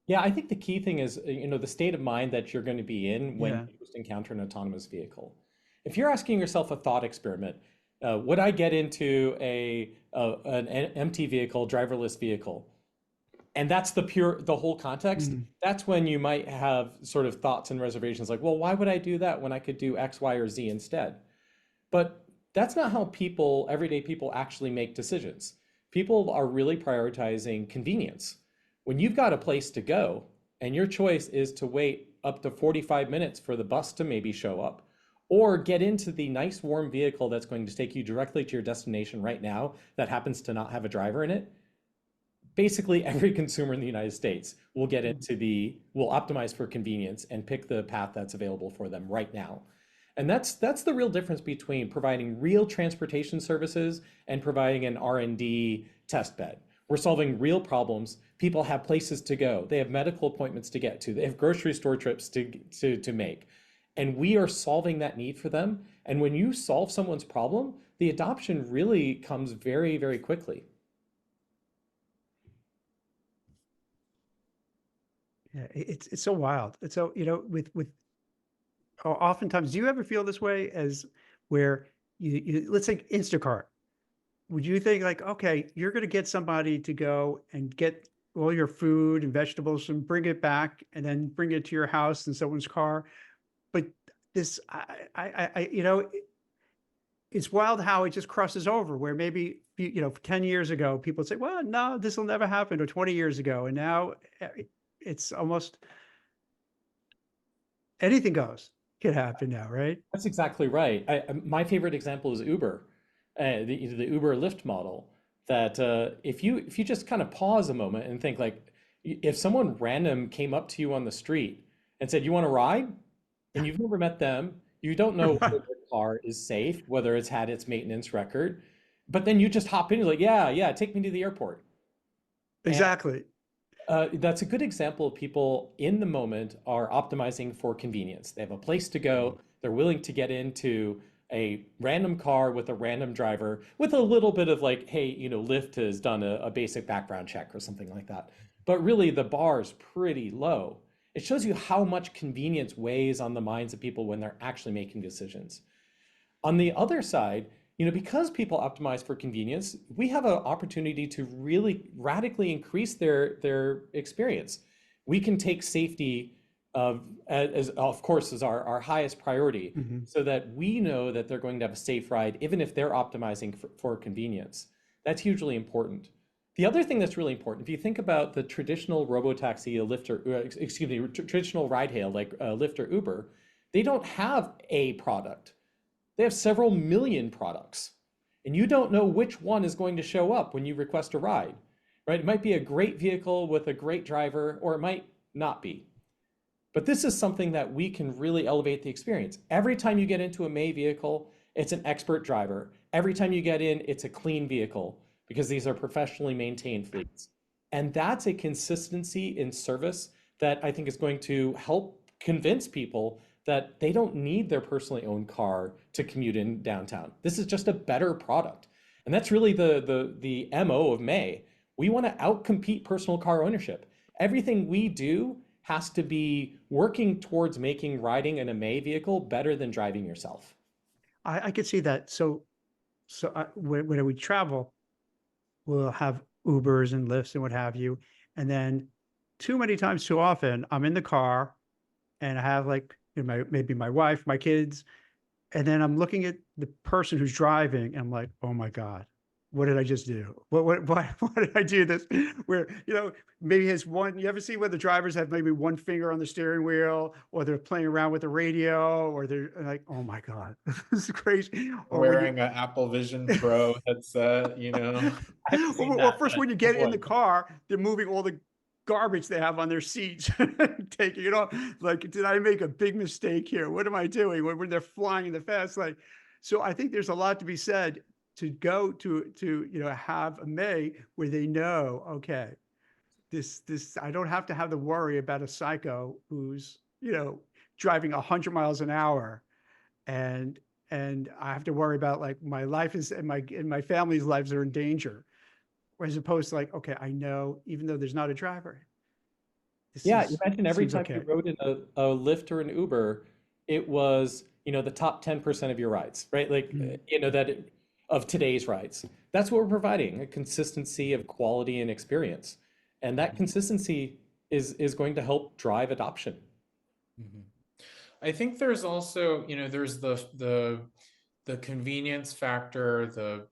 [SPEAKER 2] Yeah, I think the key thing is, the state of mind that you're going to be in when
[SPEAKER 1] Yeah.
[SPEAKER 2] you first encounter an autonomous vehicle. If you're asking yourself a thought experiment, would I get into an empty vehicle, driverless vehicle? And that's the whole context.
[SPEAKER 1] Mhm.
[SPEAKER 2] That's when you might have sort of thoughts and reservations like, well, why would I do that when I could do X, Y, or Z instead? But that's not how everyday people actually make decisions. People are really prioritizing convenience. When you've got a place to go and your choice is to wait up to 45 minutes for the bus to maybe show up, or get into the nice warm vehicle that's going to take you directly to your destination right now that happens to not have a driver in it, basically every consumer in the United States will optimize for convenience and pick the path that's available for them right now. And that's the real difference between providing real transportation services and providing an R&D test bed. We're solving real problems. People have places to go. They have medical appointments to get to. They have grocery store trips to make. And we are solving that need for them. And when you solve someone's problem, the adoption really comes very, very quickly.
[SPEAKER 1] Yeah, it's so wild. It's so, with oftentimes, do you ever feel this way as where let's say Instacart? Would you think like, okay, you're going to get somebody to go and get all your food and vegetables and bring it back and then bring it to your house in someone's car? But this, it's wild how it just crosses over where maybe, 10 years ago, people say, well, no, this will never happen, or 20 years ago. And now it's almost anything goes, can happen now, right?
[SPEAKER 2] That's exactly right. My favorite example is Uber, the Uber Lyft model. That if you just kind of pause a moment and think like, if someone random came up to you on the street and said, "You want to ride?" and you've never met them, you don't know whether their car is safe, whether it's had its maintenance record, but then you just hop in, you're like, "Yeah, yeah, take me to the airport."
[SPEAKER 1] Exactly.
[SPEAKER 2] That's a good example of people in the moment are optimizing for convenience. They have a place to go. They're willing to get into a random car with a random driver with a little bit of like, hey, Lyft has done a basic background check or something like that. But really, the bar is pretty low. It shows you how much convenience weighs on the minds of people when they're actually making decisions. On the other side, because people optimize for convenience, we have an opportunity to really radically increase their experience. we can take safety as of course as our highest priority,
[SPEAKER 1] Mhm.
[SPEAKER 2] so that we know that they're going to have a safe ride, even if they're optimizing for convenience. That's hugely important. The other thing that's really important, if you think about the traditional robotaxi, a Lyft, or excuse me, traditional ride hail like Lyft or Uber, they don't have a product. They have several million products. And you don't know which one is going to show up when you request a ride, right? It might be a great vehicle with a great driver, or it might not be. But this is something that we can really elevate the experience. Every time you get into a May vehicle, it's an expert driver. Every time you get in, it's a clean vehicle, because these are professionally maintained fleets. And that's a consistency in service that I think is going to help convince people that they don't need their personally owned car to commute in downtown. This is just a better product. And that's really the MO of May. We want to outcompete personal car ownership. Everything we do has to be working towards making riding in a May vehicle better than driving yourself.
[SPEAKER 1] I could see that. So when we travel, we'll have Ubers and Lyfts and what have you. And then too many times, too often, I'm in the car and I have like, maybe my wife, my kids, and then I'm looking at the person who's driving and I'm like, oh my God, what did I just do? Why did I do this? Where, maybe you ever see where the drivers have maybe one finger on the steering wheel, or they're playing around with the radio, or they're like, oh my God, this is crazy. Or when you,
[SPEAKER 3] Wearing an Apple Vision Pro headset,
[SPEAKER 2] I haven't seen
[SPEAKER 1] well,
[SPEAKER 2] that,
[SPEAKER 1] first,
[SPEAKER 2] but
[SPEAKER 1] when you
[SPEAKER 2] oh
[SPEAKER 1] get in
[SPEAKER 2] boy.
[SPEAKER 1] the car, they're moving all the garbage they have on their seats, taking it off. Like, did I make a big mistake here? What am I doing? When they're flying in the fast lane. So I think there's a lot to be said to go to have a May where they know, okay, this I don't have to have the worry about a psycho who's driving 100 miles an hour, and I have to worry about like my life is and my family's lives are in danger. As opposed to like, okay, I know even though there's not a driver,
[SPEAKER 2] Yeah, imagine every
[SPEAKER 1] seems
[SPEAKER 2] time you
[SPEAKER 1] okay.
[SPEAKER 2] rode in a Lyft or an Uber, it was, the top 10% of your rides, right? Like,
[SPEAKER 1] Mm.
[SPEAKER 2] of today's rides. That's what we're providing, a consistency of quality and experience. And that consistency is going to help drive adoption.
[SPEAKER 3] Mhm. I think there's also, there's the convenience factor, the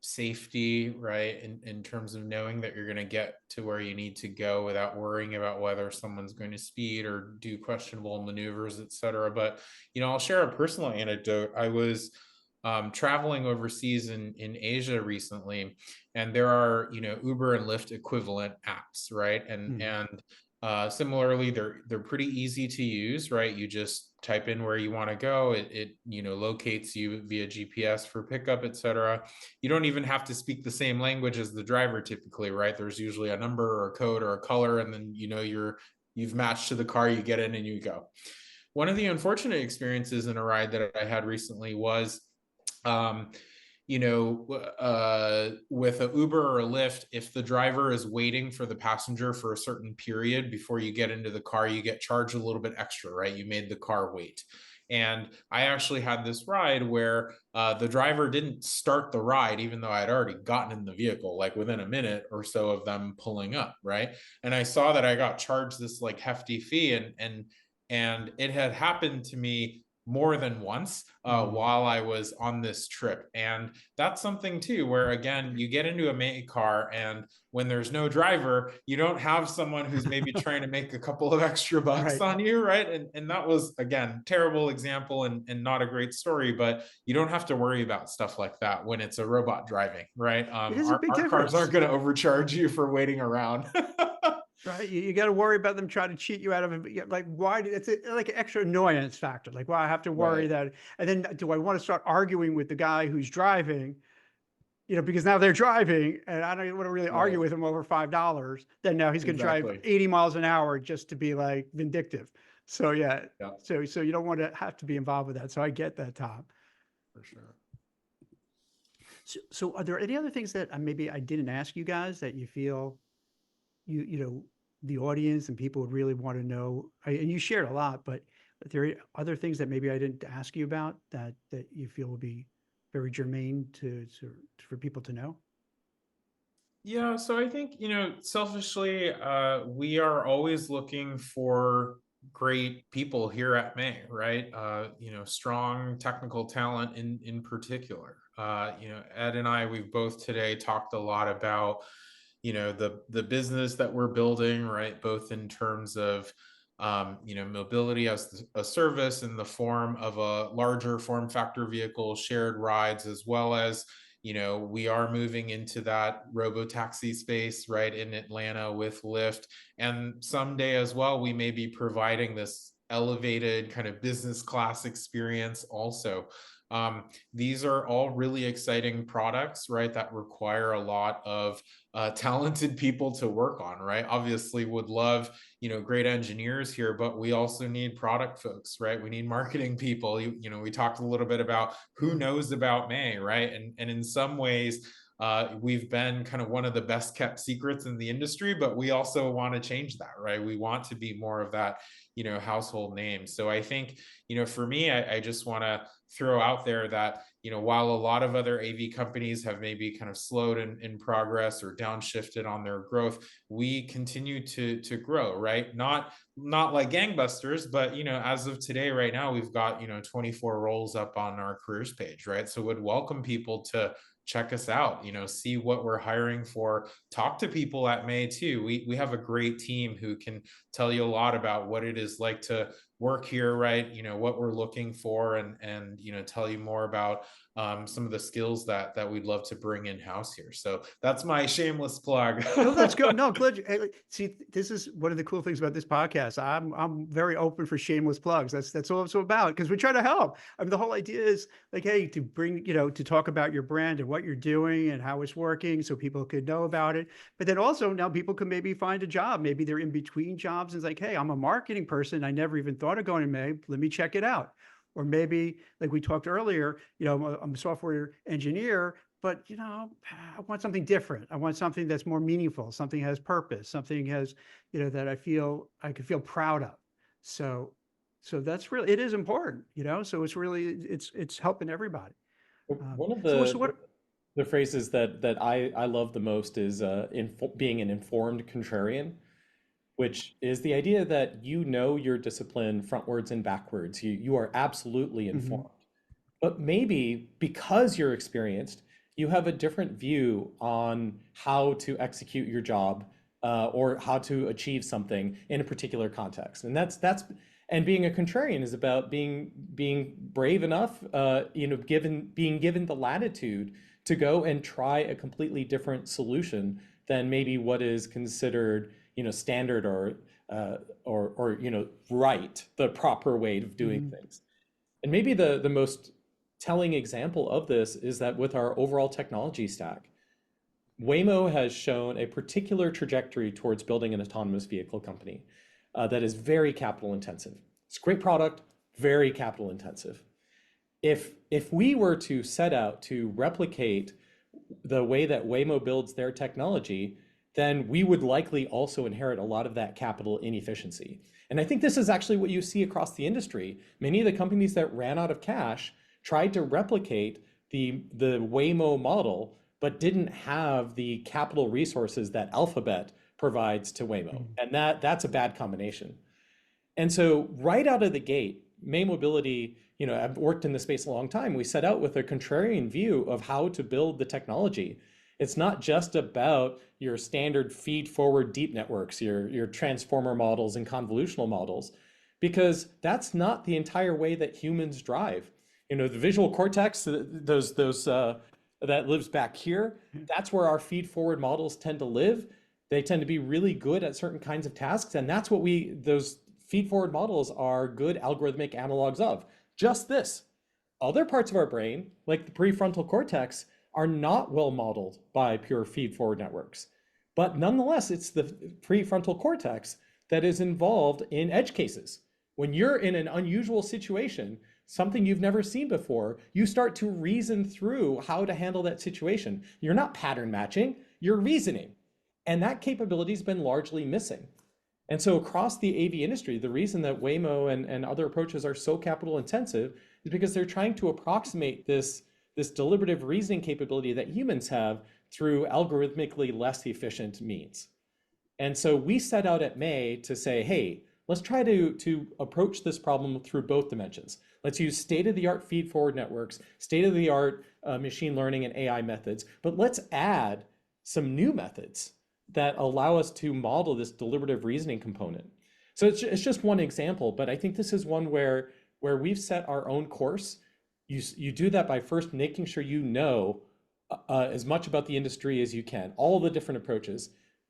[SPEAKER 3] safety, right? In terms of knowing that you're going to get to where you need to go without worrying about whether someone's going to speed or do questionable maneuvers, et cetera. But, I'll share a personal anecdote. I was traveling overseas in Asia recently, and there are, Uber and Lyft equivalent apps, right?
[SPEAKER 1] Mm.
[SPEAKER 3] And similarly, they're pretty easy to use, right? You just type in where you want to go. It locates you via GPS for pickup, etc. You don't even have to speak the same language as the driver typically, right? There's usually a number or a code or a color, and then you've matched to the car, you get in and you go. One of the unfortunate experiences in a ride that I had recently was um, with a Uber or a Lyft, if the driver is waiting for the passenger for a certain period before you get into the car, you get charged a little bit extra, right? You made the car wait. And I actually had this ride where the driver didn't start the ride, even though I had already gotten in the vehicle, like within a minute or so of them pulling up, right? And I saw that I got charged this like hefty fee, and it had happened to me more than once while I was on this trip. And that's something too, where again, you get into a May car, and when there's no driver, you don't have someone who's maybe trying to make a couple of extra bucks
[SPEAKER 1] Right.
[SPEAKER 3] on you, right? And that was, again, terrible example and not a great story, but you don't have to worry about stuff like that when it's a robot driving, right?
[SPEAKER 1] It is a big
[SPEAKER 3] Our cars
[SPEAKER 1] difference.
[SPEAKER 3] aren't going to overcharge you for waiting around.
[SPEAKER 1] Right. You got to worry about them trying to cheat you out of it. Like, why? It's like an extra annoyance factor. Like, well, I have to worry
[SPEAKER 3] Right.
[SPEAKER 1] that. And then do I want to start arguing with the guy who's driving? Because now they're driving and I don't want to really argue
[SPEAKER 3] Right.
[SPEAKER 1] with him over $5. Then now he's going to drive
[SPEAKER 3] Exactly.
[SPEAKER 1] 80 miles an hour just to be like vindictive. So yeah.
[SPEAKER 3] Yeah,
[SPEAKER 1] So you don't want to have to be involved with that. So I get that, Tom.
[SPEAKER 3] for sure.
[SPEAKER 1] So are there any other things that maybe I didn't ask you guys that you feel the audience and people would really want to know? And you shared a lot, but are there other things that maybe I didn't ask you about that you feel would be very germane for people to know?
[SPEAKER 4] Yeah, so I think, selfishly, we are always looking for great people here at May, right? Strong technical talent in particular. Ed and I, we've both today talked a lot about, the business that we're building, right? Both in terms of mobility as a service in the form of a larger form factor vehicle, shared rides, as well as we are moving into that robo taxi space, right, in Atlanta with Lyft. And someday as well, we may be providing this elevated kind of business class experience also. These are all really exciting products, right, that require a lot of talented people to work on, right? Obviously, would love, great engineers here, but we also need product folks, right? We need marketing people. We talked a little bit about who knows about May, right? And in some ways, we've been kind of one of the best kept secrets in the industry, but we also want to change that, right? We want to be more of that, household name. So I think, for me, I just want to throw out there that, while a lot of other AV companies have maybe kind of slowed in progress or downshifted on their growth, we continue to grow, right? Not like gangbusters, but as of today, right now, we've got 24 roles up on our careers page, right? So would welcome people to check us out, see what we're hiring for, talk to people at May too. We have a great team who can tell you a lot about what it is like to work here, right? What we're looking for, and tell you more about some of the skills that we'd love to bring in house here. So that's my shameless plug.
[SPEAKER 1] No, that's good. No, glad you, see, this is one of the cool things about this podcast. I'm very open for shameless plugs. That's all it's all about, because we try to help. I mean, the whole idea is like, hey, to bring, to talk about your brand and what you're doing and how it's working, so people could know about it. But then also now people can maybe find a job. Maybe they're in between jobs and it's like, hey, I'm a marketing person. I never even thought of going to May. Let me check it out. Or maybe, like we talked earlier, I'm a software engineer, but I want something different. I want something that's more meaningful, something has purpose, something has, that I could feel proud of. So that's really, it is important, so it's really, it's helping everybody.
[SPEAKER 2] One of
[SPEAKER 1] So what,
[SPEAKER 2] the phrases that I love the most is being an informed contrarian, which is the idea that your discipline frontwards and backwards. You are absolutely
[SPEAKER 1] Mhm.
[SPEAKER 2] informed. But maybe because you're experienced, you have a different view on how to execute your job, or how to achieve something in a particular context. And and being a contrarian is about being brave enough, being given the latitude to go and try a completely different solution than maybe what is considered, standard or right, the proper way of doing
[SPEAKER 1] Mhm.
[SPEAKER 2] things. And maybe the most telling example of this is that with our overall technology stack, Waymo has shown a particular trajectory towards building an autonomous vehicle company that is very capital intensive. It's a great product, very capital intensive. If we were to set out to replicate the way that Waymo builds their technology, then we would likely also inherit a lot of that capital inefficiency. And I think this is actually what you see across the industry. Many of the companies that ran out of cash tried to replicate the Waymo model, but didn't have the capital resources that Alphabet provides to Waymo.
[SPEAKER 1] Mhm.
[SPEAKER 2] And that's a bad combination. And so right out of the gate, May Mobility, I've worked in the space a long time. We set out with a contrarian view of how to build the technology. It's not just about your standard feed forward deep networks, your transformer models and convolutional models, because that's not the entire way that humans drive. The visual cortex, that lives back here, that's where our feed forward models tend to live. They tend to be really good at certain kinds of tasks, and that's what those feed forward models are good algorithmic analogs of. Just this. Other parts of our brain, like the prefrontal cortex, are not well modeled by pure feed forward networks. But nonetheless, it's the prefrontal cortex that is involved in edge cases. When you're in an unusual situation, something you've never seen before, you start to reason through how to handle that situation. You're not pattern matching, you're reasoning. And that capability has been largely missing. And so across the AV industry, the reason that Waymo and other approaches are so capital intensive is because they're trying to approximate this deliberative reasoning capability that humans have through algorithmically less efficient means. And so we set out at May to say, hey, let's try to approach this problem through both dimensions. Let's use state-of-the-art feed-forward networks, state-of-the-art machine learning and AI methods, but let's add some new methods that allow us to model this deliberative reasoning component. So it's just one example, but I think this is one where we've set our own course. You do that by first making sure you know as much about the industry as you can, all the different approaches.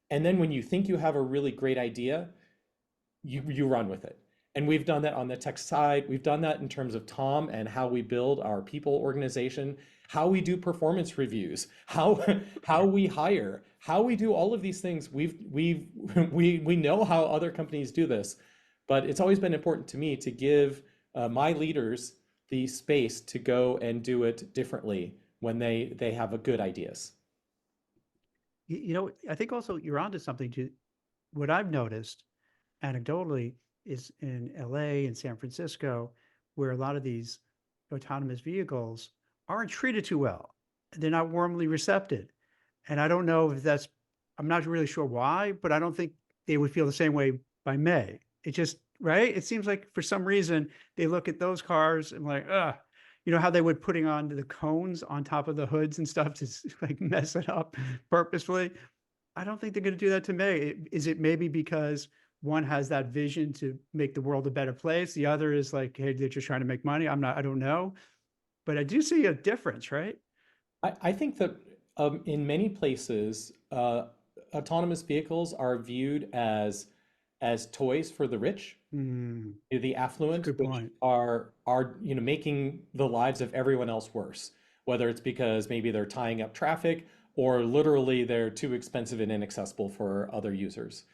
[SPEAKER 2] And then when you think you have a really great idea, you run with it. And we've done that on the tech side. We've done that in terms of Tom and how we build our people organization, how we do performance reviews, how we hire, how we do all of these things. We know how other companies do this, but it's always been important to me to give my leaders the space to go and do it differently when they have good ideas.
[SPEAKER 1] You know, I think also you're onto something too. What I've noticed anecdotally is in LA and San Francisco, where a lot of these autonomous vehicles aren't treated too well. They're not warmly recepted. And I don't know if that's, I'm not really sure why, but I don't think they would feel the same way by May. It just, right? It seems like for some reason they look at those cars and like, you know how they would putting on the cones on top of the hoods and stuff to like mess it up purposefully. I don't think they're going to do that to May. Is it maybe because one has that vision to make the world a better place? The other is like, hey, they're just trying to make money. I don't know. But I do see a difference, right?
[SPEAKER 2] I think that in many places, autonomous vehicles are viewed as toys for the rich, the affluent,
[SPEAKER 1] good
[SPEAKER 2] which
[SPEAKER 1] point.
[SPEAKER 2] are making the lives of everyone else worse, whether it's because maybe they're tying up traffic or literally they're too expensive and inaccessible for other users.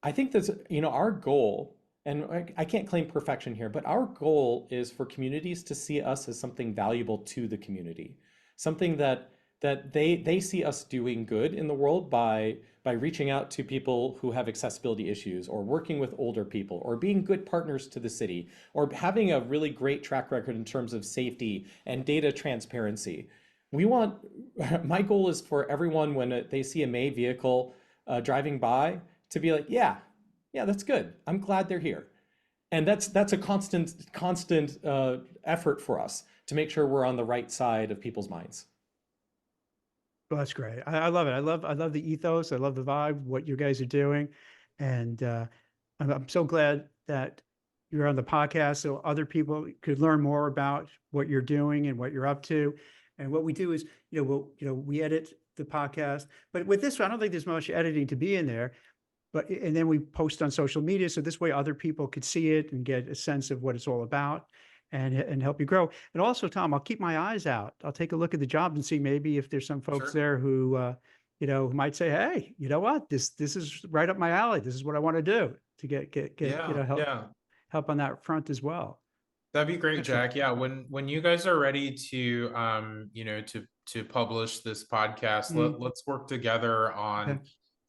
[SPEAKER 2] I think that's our goal, and I can't claim perfection here, but our goal is for communities to see us as something valuable to the community, something that they see us doing good in the world by reaching out to people who have accessibility issues, or working with older people, or being good partners to the city, or having a really great track record in terms of safety and data transparency. My goal is for everyone when they see a May vehicle driving by to be like, yeah, that's good. I'm glad they're here. And that's a constant effort for us to make sure we're on the right side of people's minds.
[SPEAKER 1] Well, that's great. I love it. I love the ethos. I love the vibe, what you guys are doing. And I'm so glad that you're on the podcast so other people could learn more about what you're doing and what you're up to. And what we do is, we edit the podcast, but with this one, I don't think there's much editing to be in there. And then we post on social media. So this way other people could see it and get a sense of what it's all about and help you grow. And also, Tom, I'll keep my eyes out. I'll take a look at the jobs and see maybe if there's some folks there who, who might say, hey, you know what, this is right up my alley. This is what I want to do to get help on that front as well.
[SPEAKER 4] That'd be great,
[SPEAKER 1] Excellent.
[SPEAKER 4] Jack. Yeah, when you guys are ready to to publish this podcast, let's work together on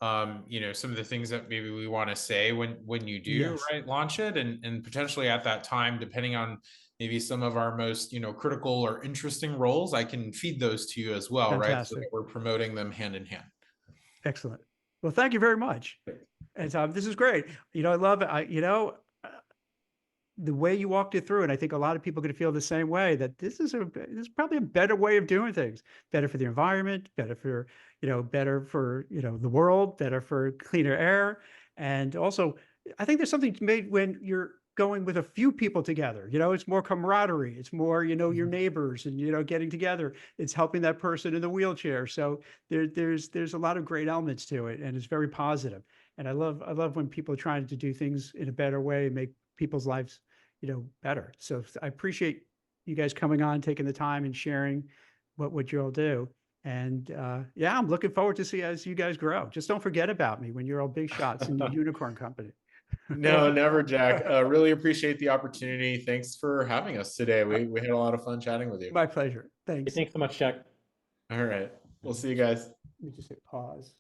[SPEAKER 4] some of the things that maybe we want to say when you do launch it, and potentially at that time, depending on maybe some of our most critical or interesting roles, I can feed those to you as well.
[SPEAKER 1] Fantastic.
[SPEAKER 4] Right? So that we're promoting them hand in hand.
[SPEAKER 1] Excellent. Well, thank you very much. And Tom, this is great. I love it. The way you walked it through, and I think a lot of people are going to feel the same way, that this is probably a better way of doing things, better for the environment, better for the world, better for cleaner air. And also, I think there's something made when you're going with a few people together. It's more camaraderie. It's more, your neighbors and, getting together. It's helping that person in the wheelchair. So there's a lot of great elements to it, and it's very positive. And I love when people are trying to do things in a better way and make people's lives better. So I appreciate you guys coming on, taking the time and sharing what you all do. And I'm looking forward to see as you guys grow. Just don't forget about me when you're all big shots in the unicorn company.
[SPEAKER 3] No, never, Jack. Really appreciate the opportunity. Thanks for having us today. We had a lot of fun chatting with you.
[SPEAKER 1] My pleasure. Thanks.
[SPEAKER 2] Thanks so much, Jack.
[SPEAKER 3] All right. We'll see you guys.
[SPEAKER 1] Let me just hit pause.